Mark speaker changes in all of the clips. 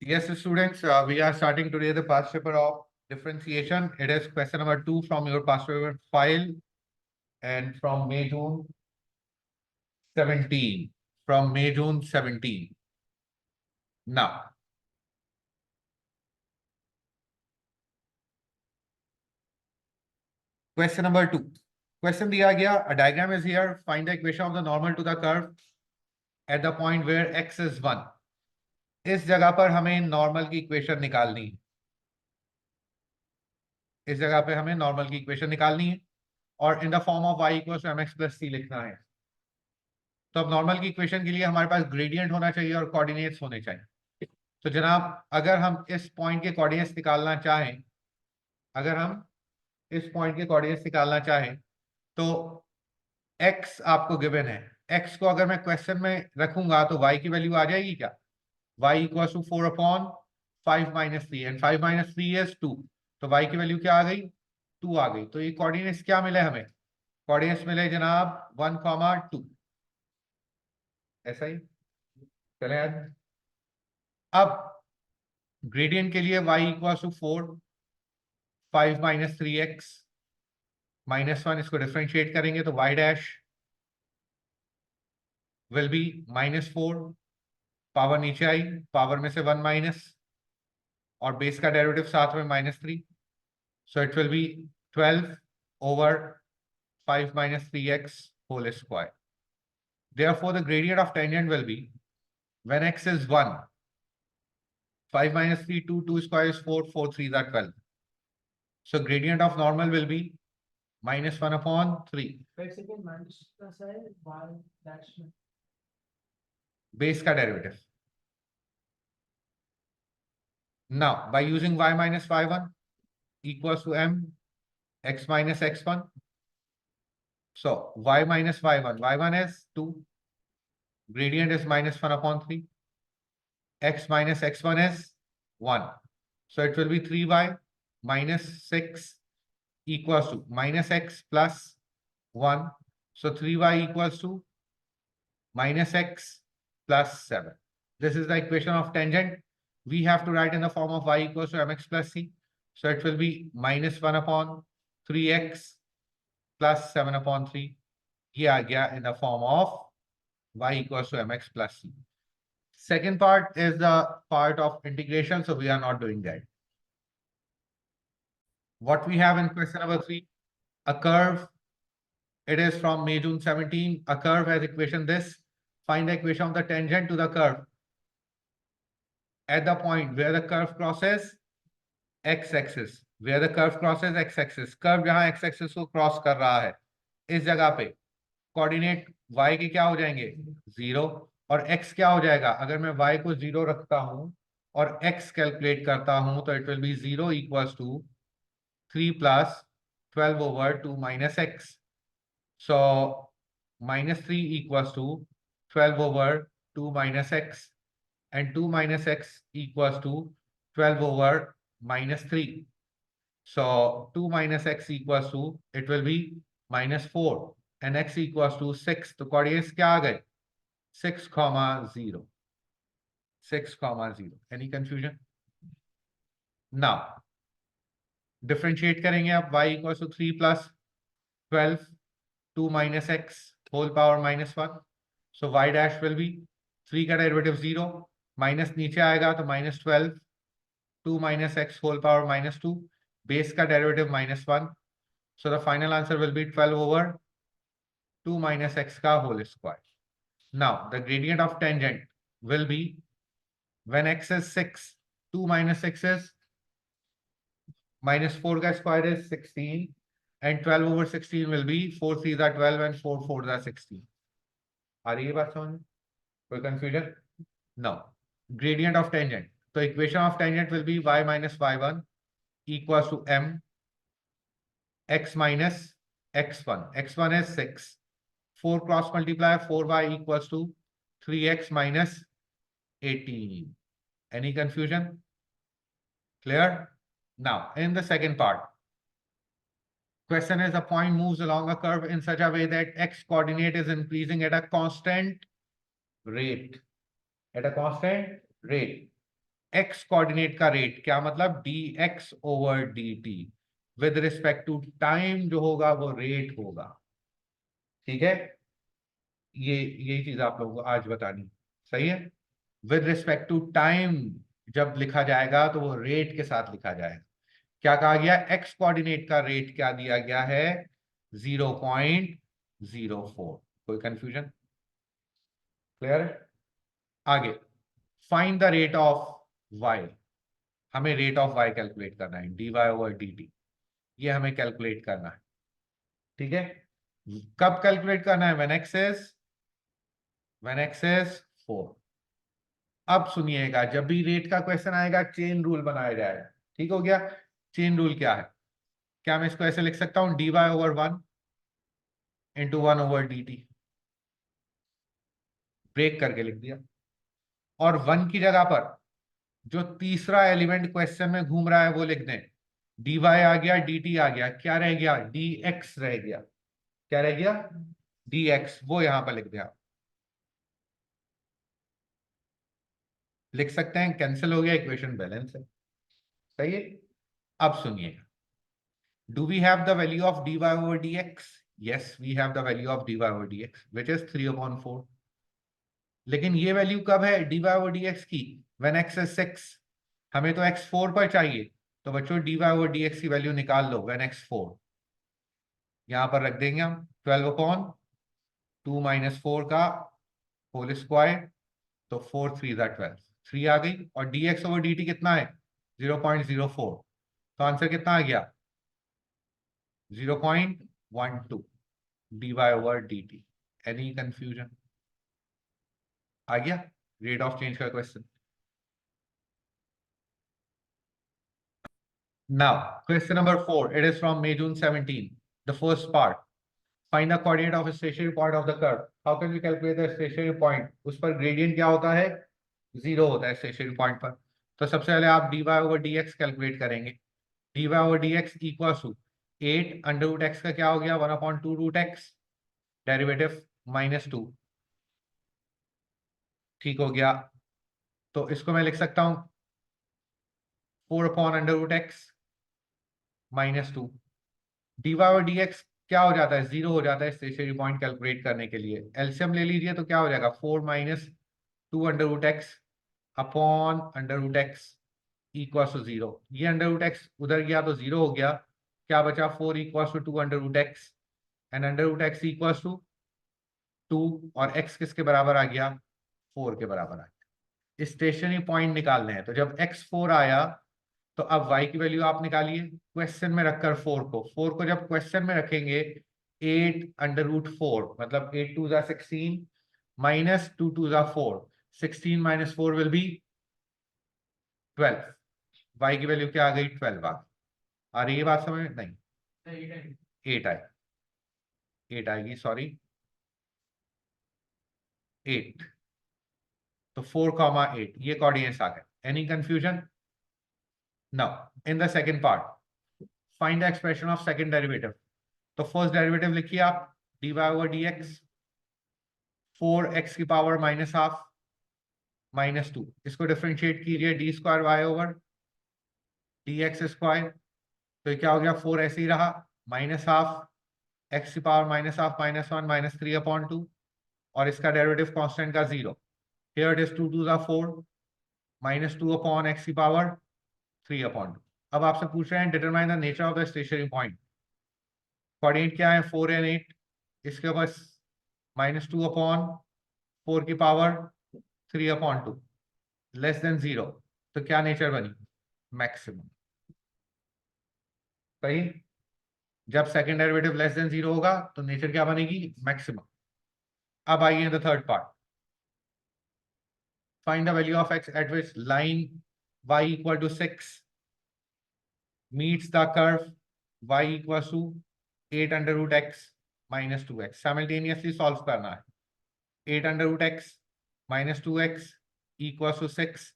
Speaker 1: Yes, students, we are starting today the past paper of differentiation. It is question number 2 from your past paper file and from May, June 17. From May, June 17. Now, question number 2. Question दिया गया, a diagram is here. Find the equation of the normal to the curve at the point where x is 1. इस जगह पर हमें normal की equation निकालनी है. इस जगह पे हमें नॉर्मल की इक्वेशन निकालनी है और in the form of y equals to mx plus c लिखना है. तो अब नॉर्मल की इक्वेशन के लिए हमारे पास ग्रेडियंट होना चाहिए और कोऑर्डिनेट्स होने चाहिए. तो जनाब, अगर हम इस पॉइंट के कोऑर्डिनेट्स निकालना चाहें, अगर हम इस पॉइंट के कोऑर्डिनेट्स निकालना चाहें तो x आपको गिवन है. x को अगर मैं क्वेश्चन में रखूंगा तो y की वैल्यू आ जाएगी क्या? y equal to 4/5 minus 3 and 5 minus 3 is 2. तो y की वैल्यू क्या आ गई? 2 आ गई. तो ये कोऑर्डिनेट्स क्या मिले हमें? कोऑर्डिनेट्स मिले जनाब 1,2. ऐसा ही चले आज. अब ग्रेडियंट के लिए y equal to 4, 5 minus 3x -1. इसको डिफरेंशिएट करेंगे तो y dash will be -4. Power नीचे आई, पावर में से 1 माइनस और बेस का डेरिवेटिव साथ में -3. So it will B 12/5 minus 3x whole square. Therefore, the gradient of tangent will be, when x is 1, 5 minus 3, 2, 2 square is 4, 4 3s are 12. So gradient of normal will be -1/3. Base का derivative. Now, by using y minus y1 equals to m x minus x1. So y minus y1 is 2. Gradient is -1/3. X minus x1 is 1. So it will be 3y minus 6 equals to minus x plus 1. So 3y equals to minus x plus 7. This is the equation of tangent. We have to write in the form of y equals to mx plus c. So it will be -1/3x plus 7/3. ये आ गया in the form of y equals to mx plus c. Second part is the part of integration, so we are not doing that. What we have in question number 3, a curve. It is from May, June 17. A curve has equation this. Find the equation of the tangent to the curve at the point where the curve crosses x-axis. Where the curve crosses x-axis. Curve जहां x-axis को cross कर रहा है, इस जगह पे coordinate y के क्या हो जाएंगे? 0. और x क्या हो जाएगा? अगर मैं y को 0 रखता हूं और x कैलकुलेट करता हूं तो it will be 0 equals to 3 plus 12/2 minus x. So -3 equals to 12/2 minus x, and 2 minus x equals to 12/3. So 2 minus x equals to, it will be -4 and x equals to 6. तो coordinates क्या आ गए? 6,0. 6,0. Any confusion? Now differentiate करेंगे आप. y equals to 3 plus 12, 2 minus x whole power -1. So y dash will be 3 का derivative 0, minus नीचे आएगा तो -12, 2 minus x whole power -2, base का derivative -1. So the final answer will be 12/2 minus x का whole square. Now the gradient of tangent will be, when x is 6, 2 minus 6 is -4 का square is 16, and 12/16 will be 4 3s are 12 and 4 4s are 16. आ रही है बात समझ में? कोई confusion? No. Gradient of tangent. So equation of tangent will be y minus y1 equals to m x minus x1. x1 is 6. 4 cross multiply, 4y equals to 3x minus 18. Any confusion? Clear? Now, in the second part, question is, a point moves along a curve in such a way that x coordinate is increasing at a constant rate. At a constant rate. X coordinate का rate, क्या मतलब dx over dt with respect to time जो होगा वो rate होगा। ठीक है, यही चीज आप लोगों को आज बतानी। सही है, विद रिस्पेक्ट टू टाइम जब लिखा जाएगा तो वो रेट के साथ लिखा जाएगा। क्या कहा गया, एक्स कोऑर्डिनेट का रेट क्या दिया गया है, 0.04। कोई कंफ्यूजन, क्लियर है? आगे, find the rate of y. हमें रेट ऑफ वाई कैलकुलेट करना है, dy ओवर dt, ये हमें कैलकुलेट करना है। ठीक है, कब कैलकुलेट करना है, व्हेन एक्स इज 4। अब सुनिएगा, जब भी रेट का क्वेश्चन आएगा चेन रूल बनाया जाएगा। ठीक हो गया, चेन रूल क्या है, क्या मैं इसको ऐसे लिख सकता हूं, dy over 1 into 1 over dt, break करके लिख दिया। और 1 की जगह पर जो तीसरा एलिमेंट क्वेश्चन में घूम रहा है वो लिख दें, dy आ गया, dt आ गया, क्या रह गया, dx रह गया। क्या रह गया, dx, वो यहां पर लिख दिया। लिख सकते हैं, कैंसिल हो गया, इक्वेशन बैलेंस है। सही है, अब सुनिएगा, do we have the value of dy over dx? Yes, we have the value of dy over dx which is 3/4। लेकिन ये वैल्यू कब है dy ओवर dx की, व्हेन x इज 6। हमें तो x 4 पर चाहिए, तो बच्चों dy ओवर dx की वैल्यू निकाल लो, व्हेन x 4। यहां पर रख देंगे हम 12/2 माइनस 4 का होल स्क्वायर, तो 4 3 12, 3 आ गई। और dx ओवर dt कितना है, 0.04, तो आंसर कितना आ गया, 0.12 dy over dt। Any confusion, आ गया रेट ऑफ चेंज का question. Now, question number 4. It is from May June 17. The first part. Find the coordinate of a stationary point of the curve. How can we calculate the stationary point? उस पर gradient क्या होता है, 0 होता है stationary point पर। तो सबसे पहले आप dy over dx कैलकुलेट करेंगे। dy over dx equals to 8 under root x का क्या हो गया, 1/2 रूट x, डेरिवेटिव -2। ठीक हो गया, तो इसको मैं लिख सकता हूं 4 अंडर रूट x -2। dy और dx क्या हो जाता है, 0 हो जाता है स्टेशनरी पॉइंट कैलकुलेट करने के लिए। एलसीएम ले लीजिए तो क्या हो जाएगा, 4 - 2 under root x upon under root x equal to 0। ये अंडर रूट एक्स उधर गया तो 0 हो गया, क्या बचा, 4 equal to 2 under root x, and under root x equal to 2, और x किसके बराबर आ गया, 4 के बराबर आ गया। स्टेशनरी पॉइंट निकालने हैं, तो जब x 4 आया तो अब y की वैल्यू आप निकालिए क्वेश्चन में रखकर 4 को जब क्वेश्चन में रखेंगे 8 अंडर रूट 4, मतलब 8 2 जा 16 माइनस 2 2 जा 4, 16 माइनस 4 विल बी 12। y की वैल्यू क्या आ गई, 12 आ रही है बात समझ में, नहीं 8 आई, 8 आएगी, सॉरी 8, तो 4,8 ये कोऑर्डिनेट्स आ गए। Any confusion? Now in the second part, find the expression of second derivative. तो फर्स्ट डेरिवेटिव लिखिए आप, dy ओवर dx, 4x की पावर -12 -2, इसको डिफरेंशिएट कीजिए, d square y over dx square, तो ये क्या हो गया, 4 ऐसे ही रहा, -12 x की पावर -12 -1 -3/2, और इसका डेरिवेटिव कांस्टेंट का 0। Here it is 2 2 4 -2 upon x की पावर 3/2। अब आपसे पूछ रहे हैं determine the nature of the stationary point. Coordinate क्या है, 4 एंड 8, इसके बस -2 अपॉन 4 की पावर 3/2 लेस देन 0, तो क्या नेचर बनी, मैक्सिमम। सही, जब सेकंड डेरिवेटिव लेस देन 0 होगा तो नेचर क्या बनेगी, मैक्सिमम। अब आइए the third part, find the value of x at which line y equal to 6 meets the curve y equals to 8 under root x -2x। Simultaneously solve करना है, 8 under root x -2x equals to 6,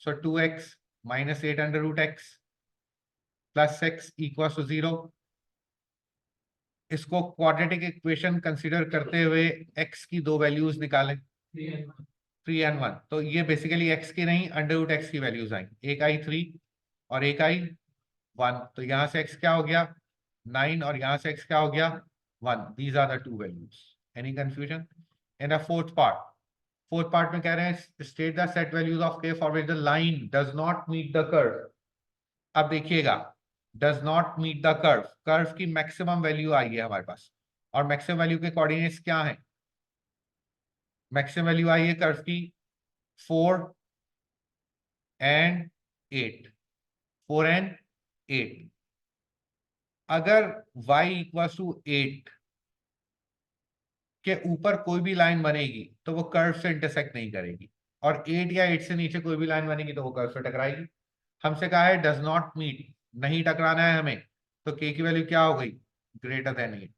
Speaker 1: so 2x minus 8 under root x plus 6 equals to 0। इसको quadratic equation consider करते हुए x की दो values निकालें, 3 and 1, तो ये बेसिकली x की नहीं अंडर रूट एक्स की वैल्यूज आई, एक आई 3 और एक आई 1, तो यहां से x क्या हो गया 9 और यहां से x क्या हो गया 1. These are the two values. Any confusion? In the fourth part में कह रहे हैं state the set values of k for which the line does not meet the curve. अब देखिएगा, does not meet the curve, curve की maximum value आई है हमारे पास, और मैक्सिमम वैल्यू के कोऑर्डिनेट्स क्या है? मैक्सिमम वैल्यू आई है कर्व की 4 एंड 8, 4 एंड 8. अगर y इक्वल टू 8 के ऊपर कोई भी लाइन बनेगी तो वो कर्व से इंटरसेक्ट नहीं करेगी, और 8 या 8 से नीचे कोई भी लाइन बनेगी तो वो कर्व से टकराएगी. हमसे कहा है डज नॉट मीट, नहीं टकराना है हमें, तो k की वैल्यू क्या हो गई ग्रेटर देन 8.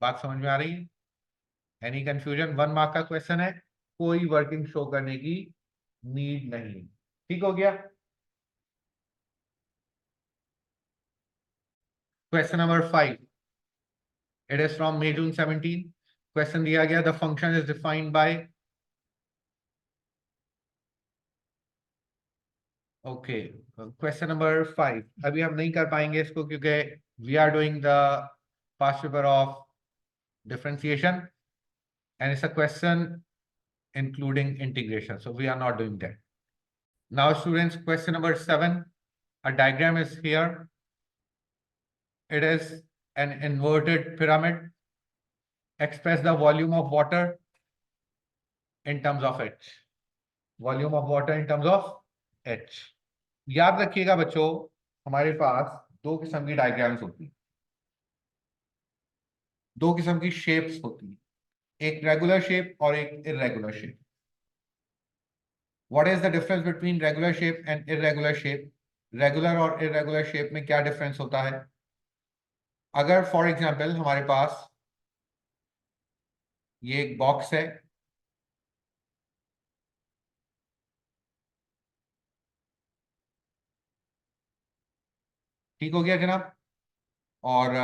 Speaker 1: बात समझ में आ रही है? Any confusion? 1 मार्क का क्वेश्चन है, कोई वर्किंग शो करने की नीड नहीं. ठीक हो गया? Question number 5, it is from May June 17. Question दिया गया the function is defined by, okay, question number 5 अभी हम नहीं कर पाएंगे इसको क्योंकि we are doing the past paper of differentiation and it's a question including integration, so we are not doing that now. Students, question number 7, a diagram is here. It is an inverted pyramid. Express the volume of water in terms of h. Volume of water in terms of h. याद रखिएगा बच्चों, हमारे पास दो किस्म की diagrams होती हैं, दो किस्म की शेप्स होती हैं, एक रेगुलर शेप और एक irregular shape. What is the difference between regular shape and irregular shape? Regular और इरेगुलर शेप में क्या डिफरेंस होता है? अगर फॉर एग्जांपल हमारे पास ये एक बॉक्स है, ठीक हो गया जनाब, और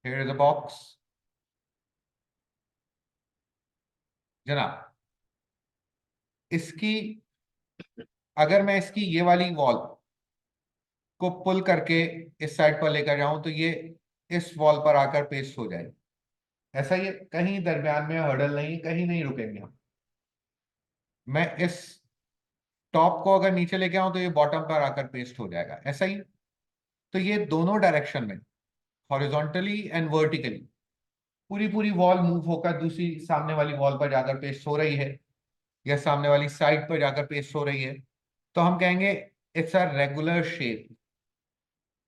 Speaker 1: here is a box जनाब. इसकी अगर मैं इसकी ये वाली वॉल को पुल करके इस साइड पर लेकर जाऊं तो ये इस वॉल पर आकर पेस्ट हो जाए. ऐसा ये कहीं दरमियान में हर्डल नहीं, कहीं नहीं रुकेंगे हम. मैं इस टॉप को अगर नीचे लेके आऊं तो ये बॉटम पर आकर पेस्ट हो जाएगा, ऐसा ही. तो ये दोनों डायरेक्शन में हॉरिजॉन्टली एंड वर्टिकली पूरी पूरी वॉल मूव होकर दूसरी सामने वाली वॉल पर जाकर पेस्ट हो रही है, या सामने वाली साइड पर जाकर पेस्ट हो रही है, तो हम कहेंगे it's a regular shape.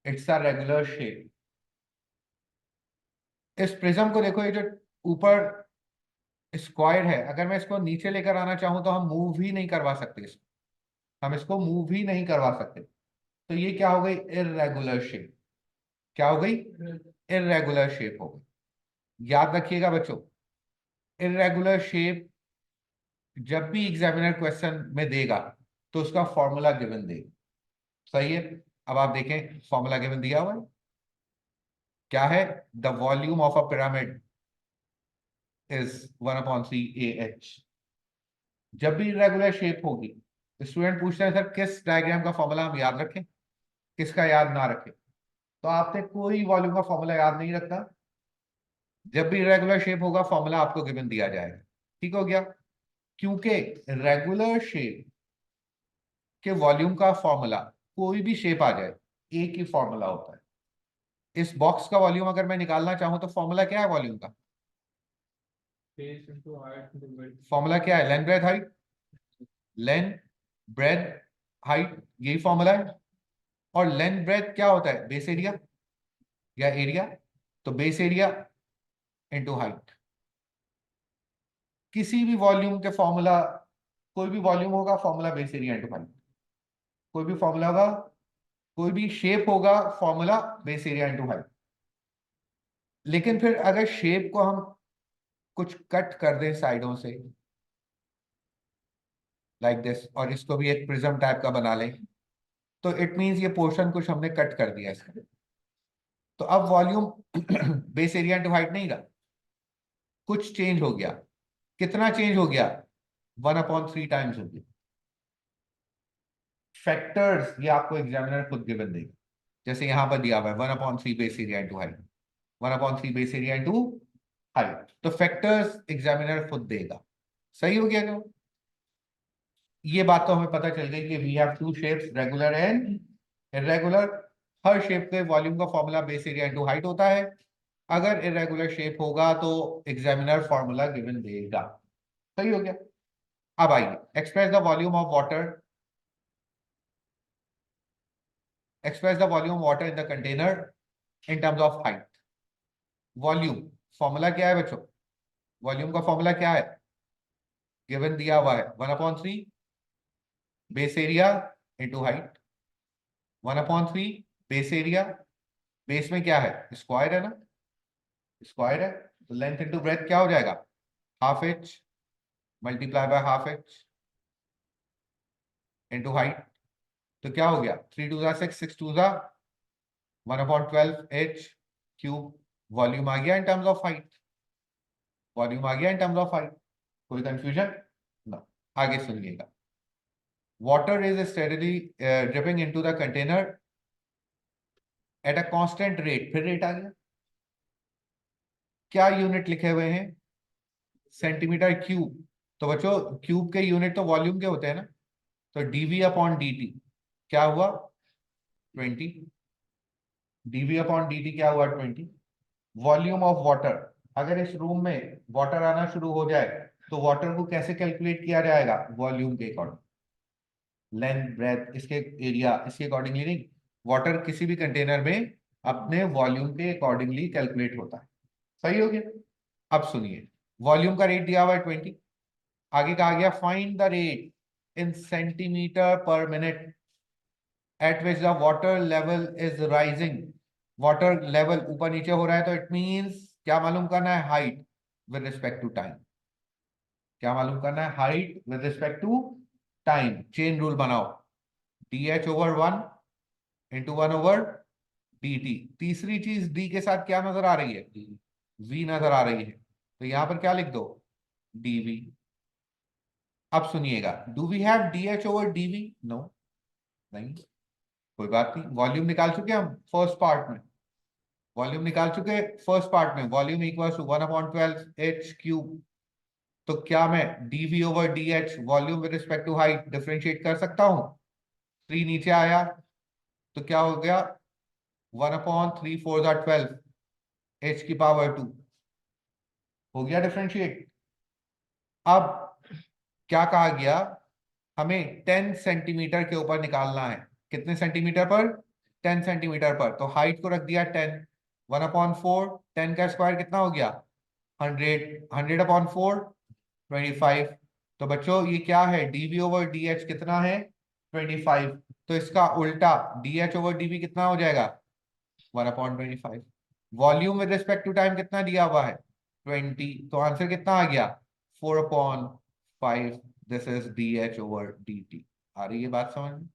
Speaker 1: It's a regular shape. इस प्रिज्म को देखो, ये जो ऊपर स्क्वायर है, अगर मैं इसको नीचे लेकर आना चाहूं तो हम मूव ही नहीं करवा सकते इसको, हम इसको मूव ही नहीं करवा सकते. तो ये क्या हो गई इरेगुलर शेप. क्या हो गई? इरेगुलर शेप हो गई. याद रखिएगा बच्चों, इरेगुलर शेप जब भी एग्जामिनर क्वेश्चन में देगा तो उसका फॉर्मूला गिवन देगा. सही है? अब आप देखें फॉर्मूला गिवन दिया हुआ है, क्या है? The volume of a pyramid is 1/c AH. जब भी इरेगुलर शेप होगी, स्टूडेंट पूछते हैं सर किस डायग्राम का फॉर्मूला हम याद रखें, किसका याद ना रखें? तो आपने कोई वॉल्यूम का फॉर्मूला याद नहीं रखना. जब भी इरेगुलर शेप होगा फॉर्मूला आपको गिवन दिया जाएगा. ठीक हो गया? क्योंकि रेगुलर शेप के वॉल्यूम का फॉर्मूला कोई भी शेप आ जाए एक ही फॉर्मूला होता है. इस बॉक्स का वॉल्यूम अगर मैं निकालना चाहूं तो फॉर्मूला क्या है वॉल्यूम का? फॉर्मूला क्या है? Length breadth height. Length breadth height, यही फॉर्मूला है. और लेंथ ब्रेथ क्या होता है? बेस एरिया या एरिया. तो बेस एरिया इंटू हाइट. किसी भी वॉल्यूम के फॉर्मूला, कोई भी वॉल्यूम होगा formula base area into height. कोई भी फॉर्मूला होगा, कोई भी शेप होगा formula base area into height. लेकिन फिर अगर शेप को हम कुछ कट कर दें साइडों से लाइक दिस, और इसको भी एक प्रिज्म टाइप का बना लें, तो इट मींस ये पोर्शन कुछ हमने कट कर दिया इसका. तो अब volume base area into height नहीं रहा, कुछ चेंज हो गया, कितना चेंज हो गया, 1/3 टाइम्स हो गया। फैक्टर्स ये आपको एग्जामिनर खुद गिवन देगा, जैसे यहां पर दिया हुआ है 1/3 base area into height, 1/3 base area into height, तो फैक्टर्स एग्जामिनर खुद देगा। सही हो गया क्या? ये बात तो हमें पता चल गई कि we have two shapes, regular and irregular. हर शेप के वॉल्यूम का formula base area into height होता है। अगर इरेगुलर शेप होगा तो एग्जामिनर फॉर्मूला गिवन देगा। सही हो गया। अब आइए, express the volume of water, express the volume of water in the container in terms of height. Volume formula क्या है बच्चों? वॉल्यूम का फॉर्मूला क्या है? गिवन दिया हुआ है 1/3 base area into height. 1/3 base area, base में क्या है, स्क्वायर है ना, स्क्वायर है, तो लेंथ इंटू ब्रेथ क्या हो जाएगा, half H multiply by half H into height. तो क्या हो गया, 3 2 जा 6, 6 2 जा 1/12 एच क्यूब। वॉल्यूम आ गया in terms of height, volume आ गया इन टर्म्स ऑफ हाइट। कोई कंफ्यूजन ना? आगे सुनिएगा। Water is steadily dripping into the container at a constant rate, फिर रेट आ गया। क्या यूनिट लिखे हुए हैं, सेंटीमीटर क्यूब। तो बच्चों क्यूब के यूनिट तो वॉल्यूम के होते हैं ना, तो डीवी अपॉन डी क्या हुआ 20, डीवी अपॉन डी क्या हुआ 20। वॉल्यूम ऑफ वाटर, अगर इस रूम में वाटर आना शुरू हो जाए तो वाटर को कैसे कैलकुलेट किया जाएगा, वॉल्यूम के अकॉर्डिंग, लेंथ ब्रेथ इसके एरिया इसके अकॉर्डिंगली नहीं, वाटर किसी भी कंटेनर में अपने वॉल्यूम के अकॉर्डिंगली कैलकुलेट होता है। सही हो गया। अब सुनिए, वॉल्यूम का रेट दिया हुआ है 20, आगे कहा गया find the rate in centimetre पर minute eight which the water level is rising. Water level ऊपर नीचे हो रहा है तो इट मींस क्या मालूम करना है, height with respect to time. क्या मालूम करना है, height with respect to time. Chain rule बनाओ, d h over 1 into 1 over d t. तीसरी चीज डी के साथ क्या नजर आ रही है, वी नजर आ रही है, तो यहां पर क्या लिख दो, डीवी। अब सुनिएगा, do we have d h over dv, no, नहीं, कोई बात नहीं। वॉल्यूम निकाल चुके हम फर्स्ट पार्ट में, वॉल्यूम निकाल चुके फर्स्ट पार्ट में, volume equal to 1/12 h cube. तो क्या मैं dv over d h volume with respect to height differentiate कर सकता हूं? 3 नीचे आया तो क्या हो गया, 1/3 4 12 एच की पावर 2 हो गया डिफरेंशिएट। अब क्या कहा गया, हमें 10 सेंटीमीटर के ऊपर निकालना है। कितने सेंटीमीटर पर, 10 सेंटीमीटर पर, तो हाइट को रख दिया 10, 1/4, 10 का स्क्वायर कितना हो गया 100, 100/4 25। तो बच्चों ये क्या है, डीवी ओवर डी एच कितना है 25, तो इसका उल्टा डी एच ओवर डीवी कितना हो जाएगा 1/25। Volume with respect to time कितना दिया हुआ है 20, तो आंसर कितना आ गया 4/5। This is d h over d t. आ रही है बात समझ में?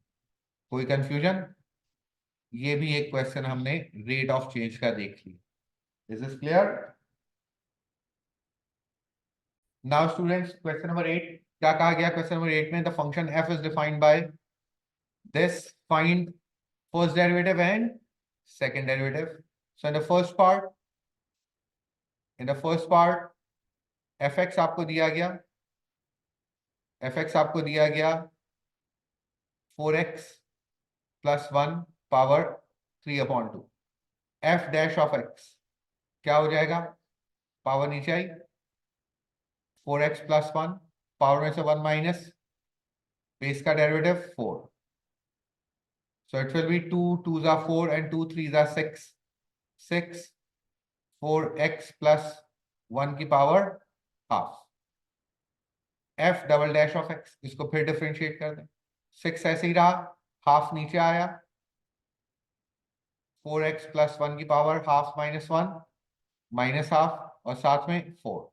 Speaker 1: कोई कंफ्यूजन? ये भी एक क्वेश्चन हमने रेट ऑफ चेंज का देख लिया। Is this clear? Now students question number 8, क्या कहा गया क्वेश्चन नंबर 8 में, the function F is defined by this, find first derivative and second derivative. So in the first part F x आपको दिया गया, एफ एक्स आपको दिया गया 4x + 1 power 3/2। F dash of x क्या हो जाएगा, पावर नीचे आई 4x + 1, पावर में से 1 माइनस, बेस का derivative 4, so it will be 2 2s are 4 and 2 3s are 6, 6 4x + 1 की power half. F double dash of x, इसको फिर डिफरेंशिएट कर दें, 6 ऐसे ही रहा, हाफ नीचे आया, 4x + 1 की power half minus 1 minus half और साथ में 4,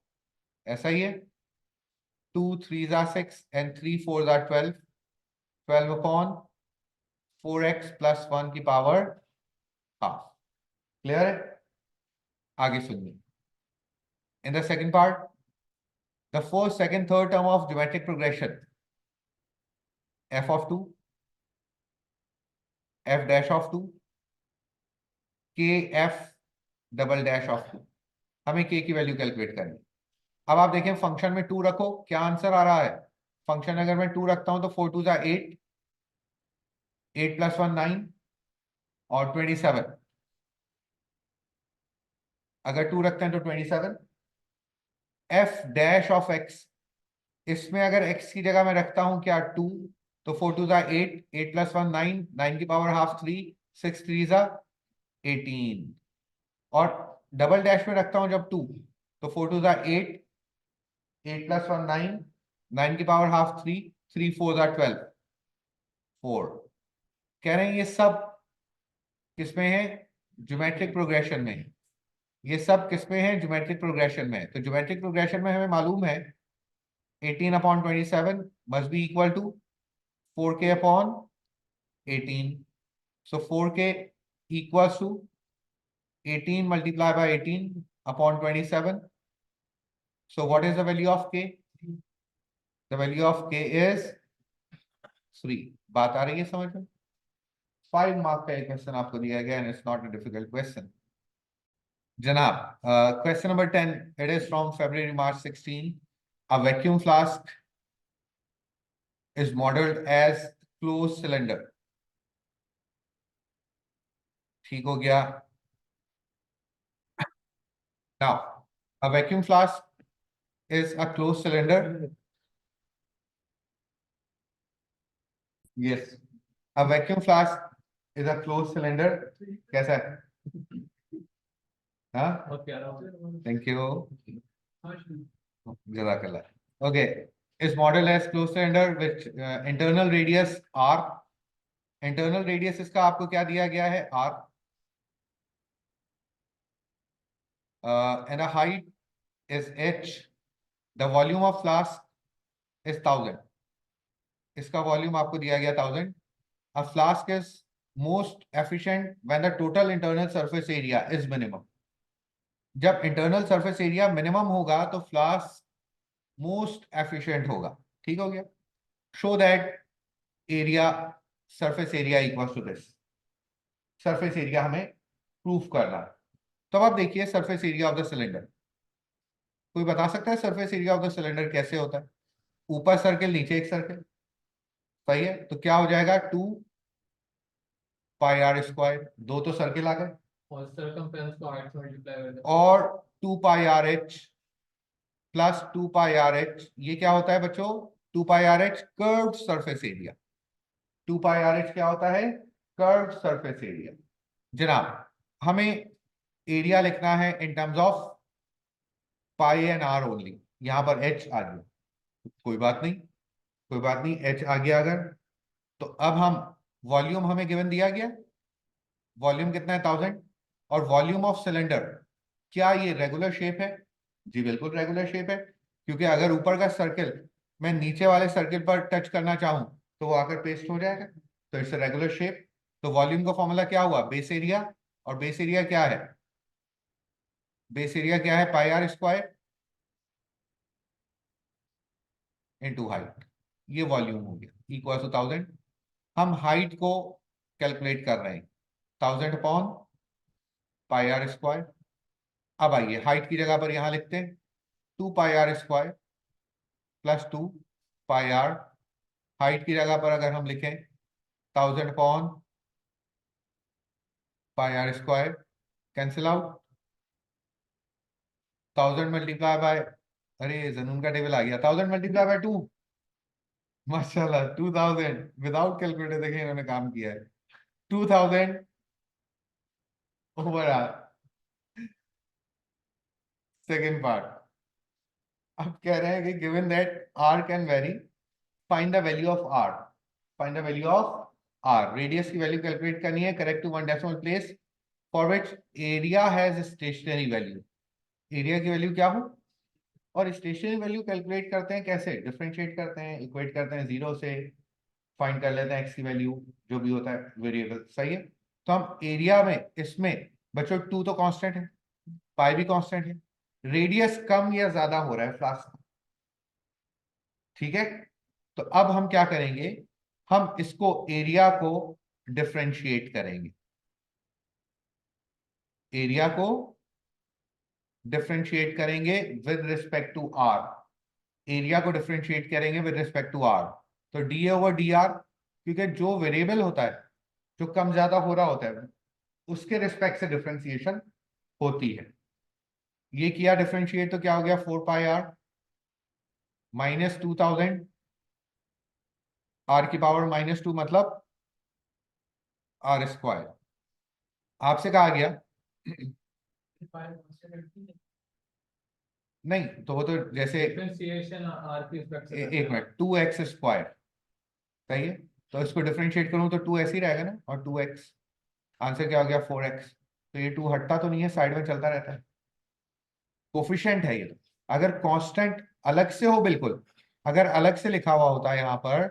Speaker 1: ऐसा ही है। 2 3s are 6 and 3 4s are 12, 12/4x + 1 की पावर हाफ। क्लियर है? आगे सुनिए, In the second part, the first, second, third term of geometric progression, f of 2, f dash of 2, k f double dash of 2, हमें k की वैल्यू calculate करनी। अब आप देखें फंक्शन में 2 रखो, क्या आंसर आ रहा है? फंक्शन अगर मैं 2 रखता हूं तो 4 2 जा 8, 8 + 1 9 और 27, अगर 2 रखते हैं तो 27। f डैश ऑफ x, इसमें अगर x की जगह मैं रखता हूं क्या 2, तो 4 2 जा 8, 8 + 1 9, 9 की पावर हाफ 3, 6 3 जा 18, और डबल डैश में रखता हूं जब 2, तो 4 2 जा 8, 8 + 1 9, 9 की पावर हाफ 3, 3 4 जा 12, 4। कह रहे हैं ये सब किसमें है? ज्योमेट्रिक प्रोग्रेशन में है। ये सब किसमें है? ज्योमेट्रिक प्रोग्रेशन में है। तो ज्योमेट्रिक प्रोग्रेशन में हमें मालूम है 18/27 must be equal to 4k/18. So 4k equals to 18 multiplied by 18/27. So what is the value of k? The value of k is 3. बात आ रही है समझ में? 5 मार्क का एक क्वेश्चन आपको दिया गया and it's not a difficult question. जनाब, question number 10, it is from February March 16. A vacuum flask is modeled as closed cylinder. ठीक हो गया? Now, a vacuum flask is a closed cylinder. Yes, a vacuum flask is a closed cylinder. कैसा है? हाँ? Thank you. जज़ाकल्लाह. Okay, is modeled as closed cylinder with internal radius r. Internal radius इसका आपको क्या दिया गया है? r. And the height is h. The volume of flask is 1000. इसका वॉल्यूम आपको दिया गया 1000. A flask is most efficient when the total internal surface area is minimum. जब इंटरनल सरफेस एरिया मिनिमम होगा तो फ्लास्क मोस्ट एफिशिएंट होगा. ठीक हो गया? Show that area, surface area equals to this. Surface area हमें प्रूफ करना है. तो अब आप देखिए surface area of the cylinder. कोई बता सकता है surface area of the cylinder कैसे होता है? ऊपर सर्किल, नीचे एक सर्किल. सही है? तो क्या हो जाएगा? 2 πr². दो तो सर्किल आ गए
Speaker 2: और circumference को 8 से मल्टीप्लाई कर दो
Speaker 1: और 2 πrh प्लस 2 πrh. ये क्या होता है बच्चों? 2 πrh curved surface area. 2 πrh क्या होता है? Curved surface area. जनाब, हमें एरिया लिखना है in terms of pi and r only. यहां पर h आ गया, कोई बात नहीं, कोई बात नहीं, h आ गया अगर. तो अब हम वॉल्यूम हमें गिवन दिया गया. वॉल्यूम कितना है? 1000. और वॉल्यूम ऑफ सिलेंडर, क्या ये रेगुलर शेप है? जी बिल्कुल रेगुलर शेप है, क्योंकि अगर ऊपर का सर्किल मैं नीचे वाले सर्किल पर टच करना चाहूं तो वो आकर पेस्ट हो जाएगा. तो इट्स रेगुलर शेप. तो वॉल्यूम का फॉर्मूला क्या हुआ? Base area. और बेस एरिया क्या है? बेस एरिया क्या है? πr² into height. ये वॉल्यूम हो गया इक्वल टू 1000. हम हाइट को कैलकुलेट कर रहे हैं 1000/πr². अब आइए हाइट की जगह पर यहां लिखते हैं 2πr² प्लस 2πr. हाइट की जगह पर अगर हम लिखें 1000/πr², cancel out. 1000 multiply by, अरे जनून का टेबल आ गया, 1000 मल्टीप्लाई बाय 2. माशाल्लाह, 2000 विदाउट कैलकुलेटर. देखें इन्होंने काम किया है. 2000 ओवर आर. Second part. अब कह रहे हैं कि given that r can vary, find the value of r. Find the value of r. Radius की वैल्यू कैलकुलेट करनी है correct to one decimal place for which area has stationary value. Area की वैल्यू क्या हो? और स्टेशनरी वैल्यू कैलकुलेट करते हैं कैसे? डिफरेंशिएट करते हैं, इक्वेट करते हैं 0 से, फाइंड कर लेते हैं x की वैल्यू जो भी होता है वेरिएबल. सही है? तो हम एरिया में इसमें बच्चों 2 तो कांस्टेंट है, पाई भी कांस्टेंट है, रेडियस कम या ज्यादा हो रहा है फ्लास्क, ठीक है। तो अब हम क्या करेंगे, हम इसको एरिया को डिफरेंशिएट करेंगे, एरिया को डिफरेंशिएट करेंगे with respect to r, area को डिफरेंशिएट करेंगे विद रिस्पेक्ट टू आर। तो डी ओवर डी आर, क्योंकि जो वेरिएबल होता है जो कम ज्यादा हो रहा होता है उसके रिस्पेक्ट से डिफरेंशिएशन होती है। ये किया डिफरेंशिएट तो क्या हो गया, 4 पाई आर माइनस 2000 आर की पावर -2 मतलब आर स्क्वायर। आपसे कहा गया नहीं, तो वो तो जैसे
Speaker 2: डिफरेंशिएशन आर की रिस्पेक्ट से
Speaker 1: एक मिनट, 2x² सही है, तो इसको डिफरेंशिएट करूं तो 2 ऐसे ही रहेगा ना, और 2x, आंसर क्या हो गया 4x। तो ये 2 हटता तो नहीं है, साइड में चलता रहता है, कोफिशिएंट है ये तो। अगर कांस्टेंट अलग से हो, बिल्कुल अगर अलग से लिखा हुआ होता है यहाँ पर,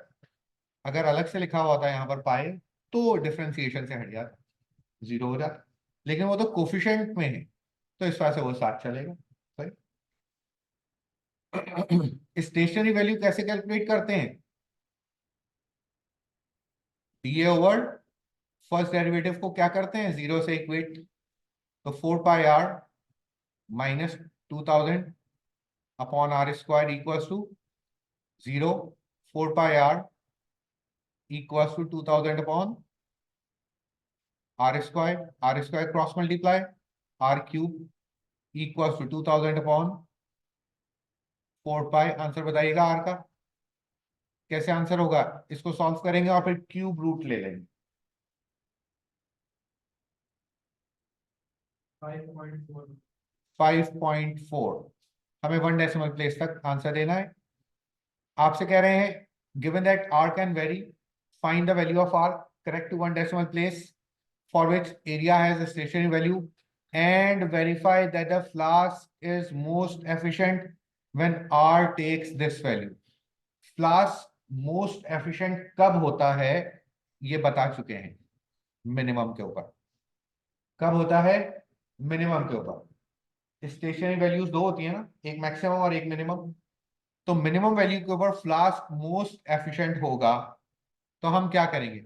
Speaker 1: अगर अलग से लिखा हुआ होता है यहाँ पर पाए, तो डिफरेंशिएशन से हट जाता, 0 हो जाता, लेकिन वो तो कोफिशिएंट में है तो इस वजह से वो साथ चलेगा, सही। स्टेशनरी वैल्यू कैसे कैलकुलेट करते हैं, डी ओवर फर्स्ट डेरिवेटिव को क्या करते हैं, 0 से इक्वेट, तो 4 pi r minus 2000 upon r square equals to 0, 4 pi r equals to 2000 upon r square cross multiply r cube equals to 2000 upon 4 pi. Answer बताइएगा आर का कैसे आंसर होगा, इसको सॉल्व करेंगे और फिर क्यूब रूट ले लेंगे।
Speaker 2: 5.4।
Speaker 1: 5.4, हमें 1 डेसिमल प्लेस तक आंसर देना है। आपसे कह रहे हैं given that r can vary, find the value of r correct to 1 decimal place for which area has a stationary value and verify that the flask is most efficient when r takes this value। Flask most efficient कब होता है ये बता चुके हैं, minimum के ऊपर। कब होता है, मिनिमम के ऊपर। स्टेशनरी वैल्यूज दो होती है ना, एक मैक्सिमम और एक मिनिमम, तो मिनिमम वैल्यू के ऊपर फ्लास्क मोस्ट एफिशिएंट होगा। तो हम क्या करेंगे,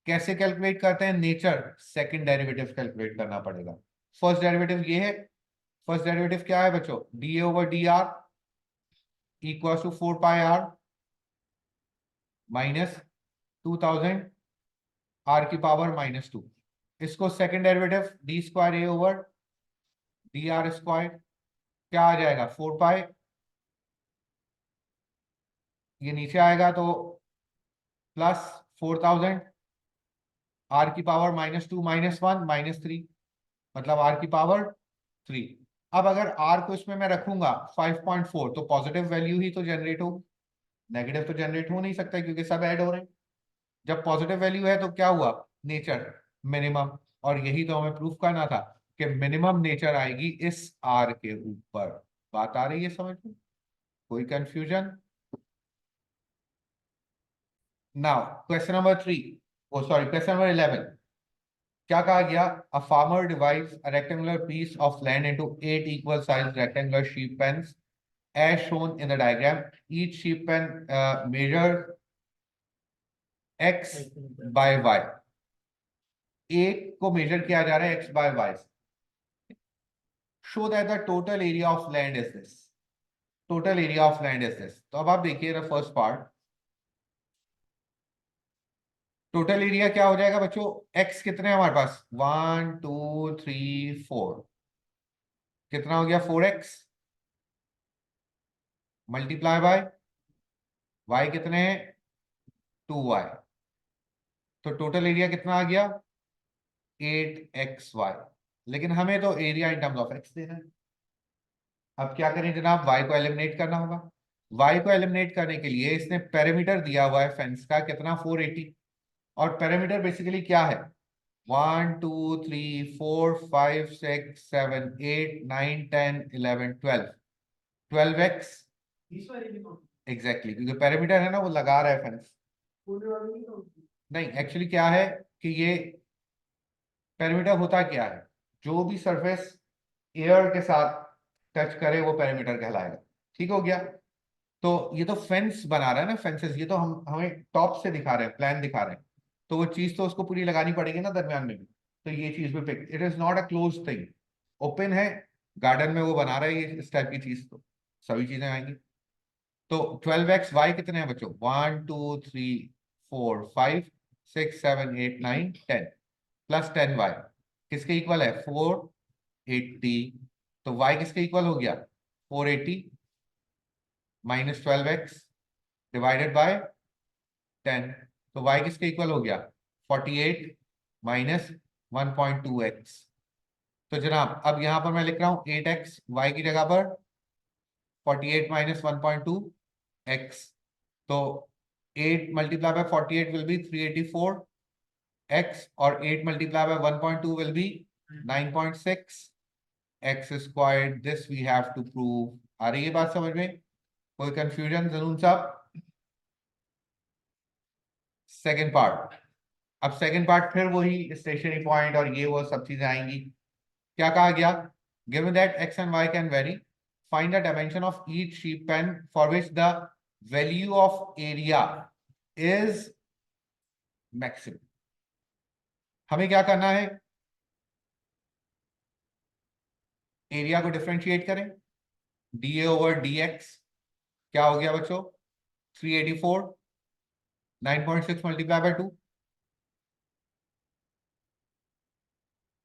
Speaker 1: कैसे कैलकुलेट करते हैं, नेचर सेकंड डेरिवेटिव कैलकुलेट करना पड़ेगा। फर्स्ट डेरिवेटिव ये है, फर्स्ट डेरिवेटिव क्या है बच्चों, d over d r equal to 4 pi r minus 2000 r की पावर -2। इसको second derivative d square a over d r square क्या आ जाएगा, 4 पाई, ये नीचे आएगा तो प्लस 4000 आर की पावर -2 -1 -3 मतलब आर की पावर 3। अब अगर आर को इसमें मैं रखूंगा 5.4 तो पॉजिटिव वैल्यू ही तो जनरेट हो, नेगेटिव तो जनरेट हो नहीं सकता क्योंकि सब ऐड हो रहे हैं। जब पॉजिटिव वैल्यू है तो क्या हुआ, नेचर मिनिमम, और यही तो हमें प्रूफ करना था कि मिनिमम नेचर आएगी इस आर के ऊपर। बात आ रही है समझ में, कोई confusion. Now question number 3, oh sorry question number 11, क्या कहा गया, a farmer divides a rectangular piece of land into 8 equal size rectangular sheep pens as shown in the diagram। each sheep pen measure x by y, एक को major किया जा रहा है x by y। Show that the total area of land is this, total area of land is this. तो अब आप देखिए the first part, total area क्या हो जाएगा बच्चों, x कितने हैं हमारे पास, 1 2 3 4, कितना हो गया 4x मल्टीप्लाई बाय y कितने हैं 2y, तो टोटल एरिया कितना आ गया 8xy। लेकिन हमें तो area in terms of x देना है। अब क्या करें जनाब, y को एलिमिनेट करना होगा। y को एलिमिनेट करने के लिए इसने पेरीमीटर दिया हुआ है फेंस का कितना 480, और पेरीमीटर बेसिकली क्या है 1 2 3 4 5 6 7 8 9 10 11 12, 12x एग्जैक्टली, क्योंकि पेरीमीटर है ना वो लगा रहा है फेंस। नहीं एक्चुअली क्या है कि ये पेरीमीटर होता क्या है, जो भी सरफेस एयर के साथ टच करे वो पेरीमीटर कहलाएगा। ठीक हो गया। तो ये तो फेंस बना रहा है ना, फेंसेस, ये तो हम हमें टॉप से दिखा रहे हैं, प्लान दिखा रहे हैं, तो वो चीज तो उसको पूरी लगानी पड़ेगी ना दरमियान में भी। तो ये चीज भी pick, it is not a close thing, open है, गार्डन में वो बना रहा है ये इस टाइप की चीज, तो सभी चीजें आएंगी। तो 12x वाई कितने हैं बच्चों? 1 2 3 4 5 6 7 8 9 10 प्लस 10y किसके इक्वल है? 480। तो y किसके इक्वल हो गया? 480 माइनस 12x डिवाइडेड बाय 10। तो y किसके इक्वल हो गया? 48 माइनस 1.2x। तो जनाब अब यहां पर मैं लिख रहा हूं 8x, y की जगह पर 48 माइनस 1.2x। तो 8 multiply bye 48 will be 384x, और 8 multiply by 1.2 will be 9.6 x squared. This we have to prove. आ रही है बात समझ में? कोई कंफ्यूजन जरूर साहब? Second part. अब सेकेंड पार्ट फिर वही स्टेशनरी पॉइंट और ये वो सब चीजें आएंगी। क्या कहा गया? Given that x and y can vary, find the dimension of each sheep pen for which the value of area is maximum। हमें क्या करना है? एरिया को डिफरेंशिएट करें, dA ओवर dx क्या हो गया बच्चों? 384, 9.6 मल्टीप्लाई बाय 2,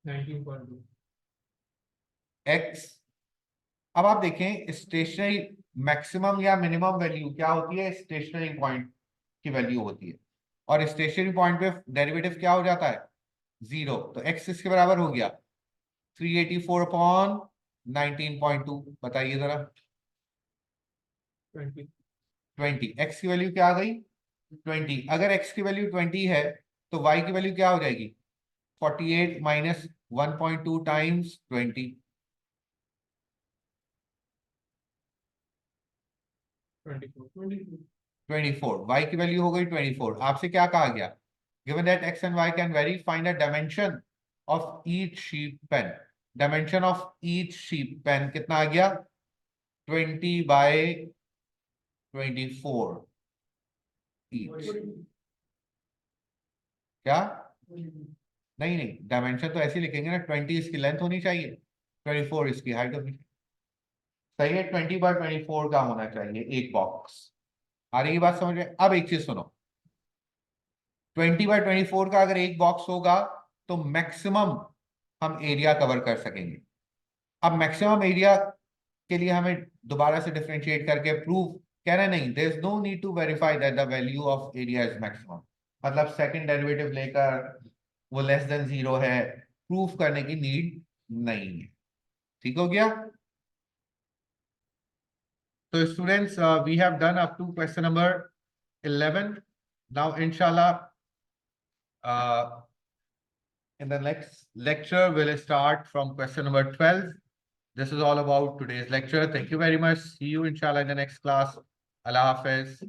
Speaker 2: 19.2।
Speaker 1: x। अब आप देखें स्टेशनरी मैक्सिमम या मिनिमम वैल्यू क्या होती है? स्टेशनरी पॉइंट की वैल्यू होती है, और स्टेशनरी पॉइंट पे डेरिवेटिव क्या हो जाता है? 0। तो x इसके बराबर हो गया 384 अपॉन 19.2। बताइए जरा।
Speaker 2: 20।
Speaker 1: 20। x की वैल्यू क्या आ गई? 20। अगर x की वैल्यू 20 है तो y की वैल्यू क्या हो जाएगी? 48 माइनस 1.2 टाइम्स 20। 24। y की वैल्यू हो गई 24। आपसे क्या कहा गया? Given that x and y can vary, find the dimension of each sheep pen. Dimension of each sheep pen कितना आ गया? 20 बाय 24 ईच। क्या? नहीं नहीं, डायमेंशन तो ऐसे लिखेंगे ना, 20 इसकी लेंथ होनी चाहिए, 24 इसकी हाइट होनी चाहिए। सही है, 20 बाय 24 का होना चाहिए एक बॉक्स। आ रही है बात समझ में? अब एक चीज सुनो, 20 बाय 24 का अगर एक बॉक्स होगा तो मैक्सिमम हम एरिया कवर कर सकेंगे। अब मैक्सिमम एरिया के लिए हमें दोबारा से डिफरेंशिएट करके प्रूव कहना नहीं, there is no need to verify that the value of area is maximum. मतलब सेकंड डेरिवेटिव लेकर वो लेस देन 0 है प्रूफ करने की नीड नहीं है। ठीक हो गया? तो students we have done up to question number 11। Now इंशाल्लाह in the next lecture we'll start from question number 12. This is all about today's lecture. Thank you very much. See you inshallah in the next class. Allah Hafiz.